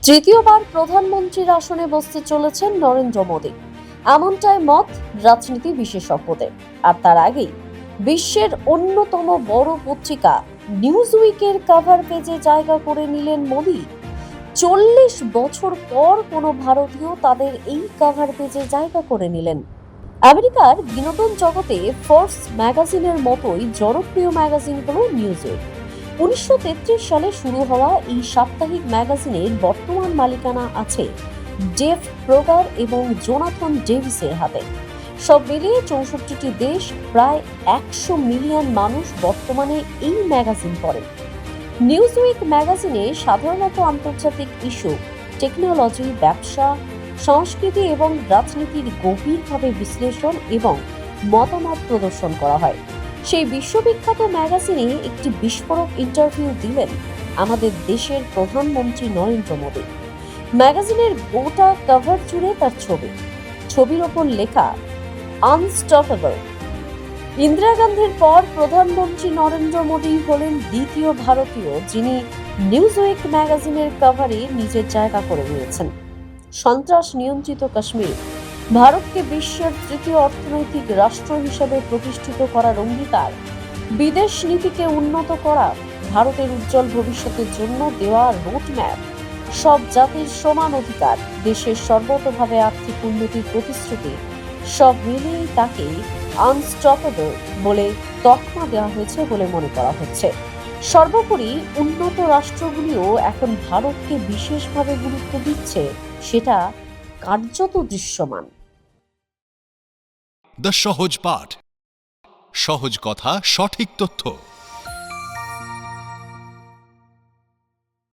তৃতীয়বার প্রধানমন্ত্রীর আসনে বসতে চলেছেন নরেন্দ্র মোদী, এমনটাই মত রাজনীতি বিশেষজ্ঞদের। আর তার আগেই বিশ্বের অন্যতম বড় পত্রিকা নিউজউইকের কভার পেজে জায়গা করে নিলেন মোদী। 40 বছর পর কোনো ভারতীয় তাদের এই কভার পেজে জায়গা করে নিলেন। আমেরিকার বিনোদন জগতে ফোর্বস ম্যাগাজিনের মতোই জনপ্রিয় ম্যাগাজিন হলো নিউজউইক। 1933 সালে শুরু হওয়া এই সাপ্তাহিক ম্যাগাজিনের বর্তমান মালিকানা আছে ডেভ প্রোগার এবং জোনাথন ডেভিসের হাতে। সব মিলিয়ে 64টি দেশ, প্রায় 100 মিলিয়ন মানুষ বর্তমানে এই ম্যাগাজিন পড়েন। নিউজউইক ম্যাগাজিনে সাধারণত আন্তর্জাতিক ইস্যু, টেকনোলজি, ব্যবসা, সংস্কৃতি এবং রাজনীতির গভীরভাবে বিশ্লেষণ এবং মতামত প্রদর্শন করা হয়। সেই বিশ্ববিখ্যাত ম্যাগাজিনে একটি বিস্ফোরক ইন্টারভিউ দিলেন আমাদের দেশের প্রধানমন্ত্রী নরেন্দ্র মোদী। ম্যাগাজিনের গোটা কভার জুড়ে তার ছবির ওপর লেখা আনস্টপেবল। ইন্দিরা গান্ধীর পর প্রধানমন্ত্রী নরেন্দ্র মোদী হলেন দ্বিতীয় ভারতীয় যিনি নিউজউইক ম্যাগাজিনের কভারে নিজের জায়গা করে নিয়েছেন। সন্ত্রাস নিয়ন্ত্রিত কাশ্মীর, ভারতকে বিশ্বের তৃতীয় অর্থনৈতিক রাষ্ট্র হিসেবে প্রতিষ্ঠিত করার অঙ্গীকার, বিদেশ নীতিকে উন্নত করা, ভারতের উজ্জ্বল ভবিষ্যতের জন্য দেওয়া রোডম্যাপ, সব জাতির সমান অধিকার, দেশের সর্বতোভাবে আর্থিক উন্নতির প্রতিশ্রুতি, সব মিলিয়েই তাকে আনস্টপেবল বলে তকমা দেওয়া হয়েছে বলে মনে করা হচ্ছে। সর্বোপরি উন্নত রাষ্ট্রগুলিও এখন ভারতকে বিশেষভাবে গুরুত্ব দিচ্ছে, সেটা কার্যত দৃশ্যমান। দ্য সহজ পাঠ, সহজ কথা, সঠিক তথ্য।